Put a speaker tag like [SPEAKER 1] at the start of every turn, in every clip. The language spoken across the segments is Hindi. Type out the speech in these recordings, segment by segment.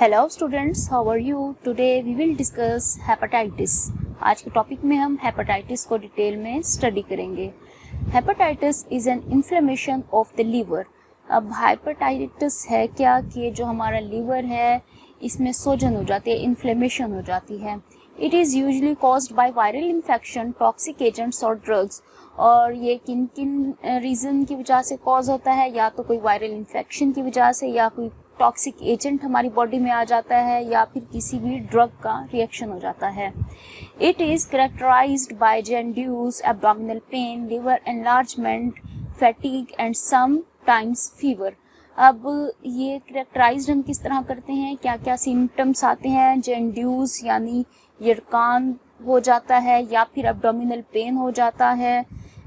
[SPEAKER 1] Hello students, how are you? Today we will discuss hepatitis. आज के टॉपिक में हम हेपेटाइटिस को डिटेल में स्टडी करेंगे। Hepatitis is an inflammation of the liver. अब हेपेटाइटिस है क्या कि जो हमारा लीवर है इसमें सोजन हो जाती है, इन्फ्लेमेशन हो जाती है। It is usually caused by viral infection, toxic agents और ड्रग्स। और ये किन किन रीज़न की वजह से कॉज होता है? या तो कोई वायरल इन्फेक्शन की वजह से, या कोई टॉक्सिक एजेंट हमारी बॉडी में आ जाता है, या फिर किसी भी ड्रग का रिएक्शन हो जाता है। It is characterised by jaundice, abdominal pain, liver enlargement, fatigue and sometimes fever. अब ये करेक्टराइज्ड हम किस तरह करते हैं, क्या क्या सिम्टम्स आते हैं? जॉन्डिस यानी यरकान हो जाता है, या फिर एब्डोमिनल पेन हो जाता है,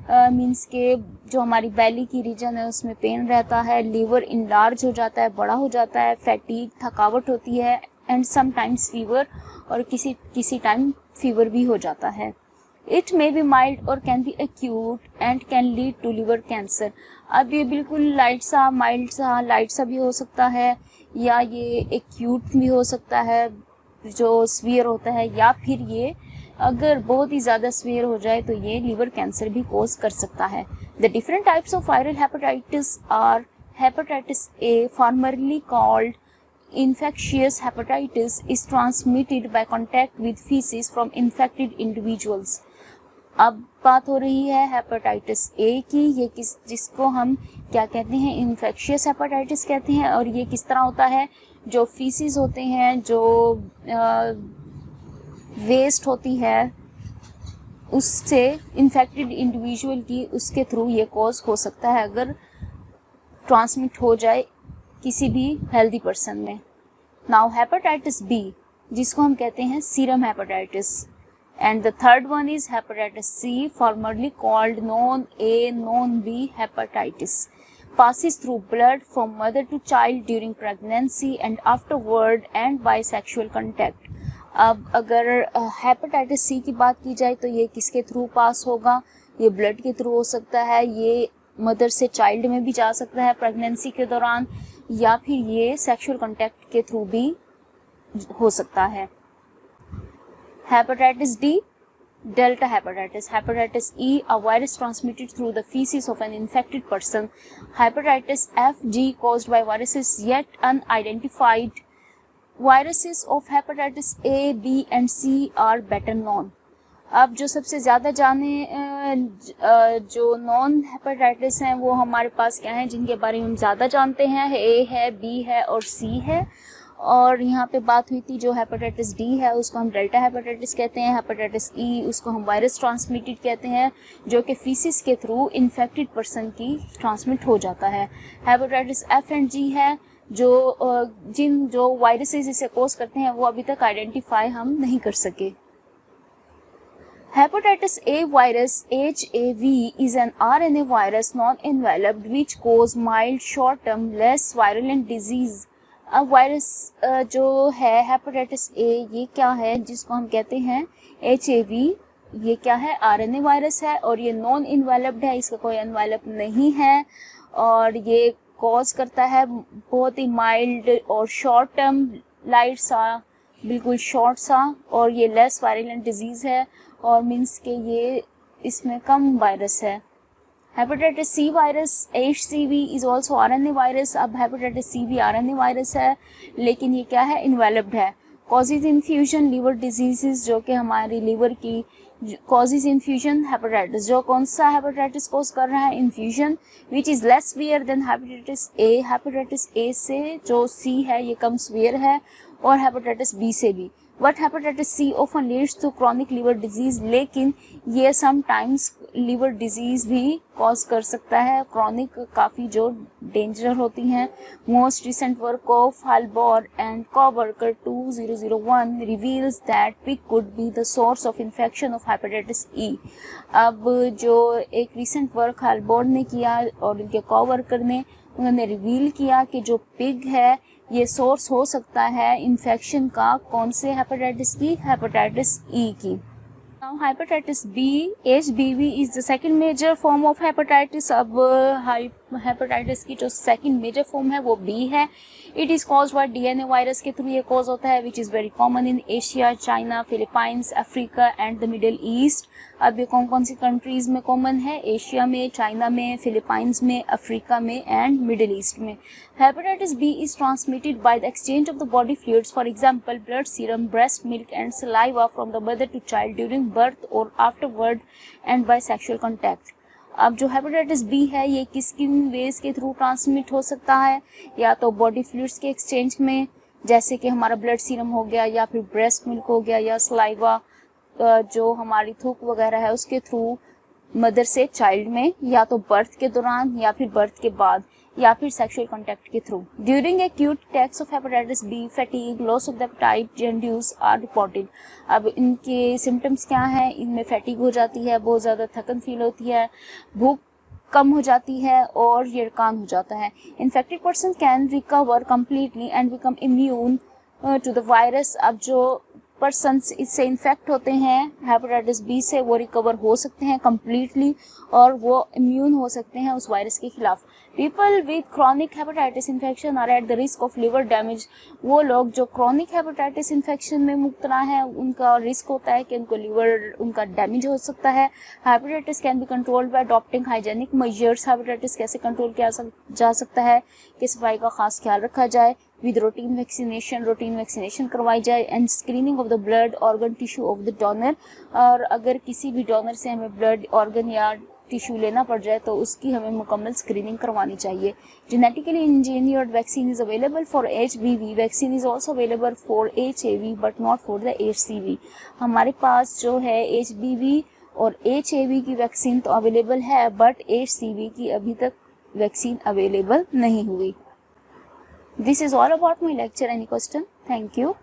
[SPEAKER 1] मीन्स के जो हमारी बेली की रीजन है उसमें पेन रहता है, लीवर इनलार्ज हो जाता है, बड़ा हो जाता है, फैटीग थकावट होती है, एंड सम टाइम्स फीवर, और किसी टाइम फीवर भी हो जाता है। इट मे बी माइल्ड और can be acute and can lead to liver cancer. अब ये बिल्कुल लाइट सा भी हो सकता है, या ये एक्यूट भी हो सकता है जो सीवियर होता है, या फिर ये अगर बहुत ही ज़्यादा सीवियर हो जाए तो ये लिवर कैंसर भी कोज कर सकता है। The different types of viral hepatitis are hepatitis A, formerly called infectious hepatitis, is transmitted by contact with feces from infected individuals। अब बात हो रही है हेपेटाइटिस ए की। ये जिसको हम क्या कहते हैं, इन्फेक्शियस हेपेटाइटिस कहते हैं। और ये किस तरह होता है? जो फीसिस होते हैं, जो वेस्ट होती है, उससे इन्फेक्टेड इंडिविजुअल की, उसके थ्रू ये कॉज हो सकता है अगर ट्रांसमिट हो जाए किसी भी हेल्दी पर्सन में। नाउ हेपेटाइटिस बी, जिसको हम कहते हैं serum hepatitis, and the third one is hepatitis C, formerly called non A non B hepatitis, passes through blood from mother to child during pregnancy and afterward and by sexual contact। अब अगर हेपेटाइटिस सी की बात की जाए तो ये किसके थ्रू पास होगा? ये ब्लड के थ्रू हो सकता है, ये मदर से चाइल्ड में भी जा सकता है प्रेगनेंसी के दौरान, या फिर ये सेक्सुअल कांटेक्ट के थ्रू भी हो सकता है। Hepatitis D, delta hepatitis, hepatitis E, a virus transmitted through the feces of an infected person। Hepatitis F, G, caused by viruses yet unidentified। Viruses of hepatitis A, B and C are better known। अब जो सबसे ज़्यादा जो नॉन हेपेटाइटिस हैं वो हमारे पास क्या हैं, जिनके बारे में हम ज़्यादा जानते हैं? ए है, बी है और सी है। और यहाँ पे बात हुई थी जो हेपेटाइटिस डी है उसको हम डेल्टा हेपेटाइटिस कहते हैं। हेपेटाइटिस ई, उसको हम वायरस ट्रांसमिटेड कहते हैं, जो कि फीसिस के थ्रू इन्फेक्टेड पर्सन की ट्रांसमिट हो जाता है। हेपेटाइटिस एफ एंड जी है, जो वायरसेस इसे कोज करते हैं वो अभी तक आइडेंटिफाई हम नहीं कर सके। Hepatitis A virus HAV is an RNA virus non-enveloped which cause mild, short-term, less virulent disease। अब वायरस जो है हेपेटाइटिस ए, ये क्या है जिसको हम कहते हैं HAV, ये क्या है? RNA वायरस है, और ये नॉन इन्वेलप्ड है, इसका कोई एनवेलप नहीं है, और ये कॉज करता है बहुत ही माइल्ड और शॉर्ट टर्म, लाइट सा, बिल्कुल शॉर्ट सा, और ये लेस वायरलेंट डिजीज़ है, और मीन्स के ये इसमें कम वायरस है। Hepatitis C virus HCV is also RNA virus. अब हेपेटाइटिस सी भी RNA वायरस है, लेकिन ये क्या है? इन्वेलप्ड है। कॉजेज इन्फ्यूजन लिवर डिजीज़, जो कि हमारी लिवर की कॉजेज इन्फ्यूजन हेपेटाइटिस, जो कौन सा हेपेटाइटिस कॉज कर रहा है? Infusion, which is less severe than hepatitis A. Hepatitis A से जो सी है ये कम सीवियर है, और हेपेटाइटिस बी से भी। But hepatitis C often leads to chronic liver disease, लेकिन ये समटाइम्स लिवर डिजीज भी कॉज कर सकता है, क्रॉनिक काफ़ी जो डेंजर होती हैं। Most recent work of Halbur and coworker 2001 reveals that pig could be the source of infection of hepatitis E. अब जो एक रिसेंट वर्क हाल्बोर ने किया और उनके कॉवर्कर ने, उन्होंने रिवील किया कि जो पिग है ये सोर्स हो सकता है इन्फेक्शन का, कौन से हेपेटाइटिस की? हेपेटाइटिस ई की। Now hepatitis B, HBV is the second major form of hepatitis। अब हेपेटाइटिस की जो सेकंड मेजर फॉर्म है वो बी है। It is caused by DNA virus के थ्रू ये कॉज होता है, which is very common in Asia, China, Philippines, Africa and the Middle East. अब ये कौन कौन सी कंट्रीज़ में कॉमन है? एशिया में, चाइना में, फिलीपाइंस में, अफ्रीका में एंड मिडिल ईस्ट में। Hepatitis B is transmitted by the exchange of the body fluids, for example blood serum, breast milk and saliva from the mother to child during birth और afterward and by sexual contact. अब जो हेपेटाइटिस बी है ये किस किन वेज के थ्रू ट्रांसमिट हो सकता है? या तो बॉडी फ्लूइड्स के एक्सचेंज में, जैसे कि हमारा ब्लड सीरम हो गया, या फिर ब्रेस्ट मिल्क हो गया, या सलाइवा जो हमारी थूक वगैरह है उसके थ्रू मदर से चाइल्ड में, या तो बर्थ के दौरान, या फिर बर्थ के बाद, या फिर सेक्सुअल कांटेक्ट के through. During acute attacks of hepatitis B, fatigue, loss of the appetite, jaundice are reported. अब इनके सिम्टम्स क्या हैं? इनमें फैटीग हो जाती है, बहुत ज़्यादा थकन फील होती है, भूख कम हो जाती है और यरकान हो जाता है। Infected person can recover completely and become immune to the virus. अब जो पर्सन्स इससे इन्फेक्ट होते हैं हेपेटाइटिस बी से, वो रिकवर हो सकते हैं कम्प्लीटली और वो इम्यून हो सकते हैं उस वायरस के खिलाफ। People with chronic hepatitis infection are at the risk of liver damage. वो लोग जो क्रॉनिक हेपेटाइटिस इन्फेक्शन में मुब्तला हैं उनका रिस्क होता है कि उनको लिवर उनका डैमेज हो सकता है। Hepatitis can be controlled by adopting hygienic measures. Hepatitis कैसे कंट्रोल किया जा सकता है कि सफाई का खास ख्याल रखा जाए, विद रूटीन वैक्सीनेशन करवाई जाए and screening of the blood organ tissue of the donor. और अगर किसी भी डोनर से हमें ब्लड ऑर्गन या टिश्यू लेना पड़ जाए तो उसकी हमें मुकम्मल स्क्रीनिंग करवानी चाहिए। Genetically engineered vaccine is available for HBV। Vaccine is also available for HAV but not for the HCV। हमारे पास जो है HBV और HAV की वैक्सीन तो अवेलेबल है, बट HCV की अभी तक वैक्सीन अवेलेबल नहीं हुई। This is all about my lecture. Any question? Thank you.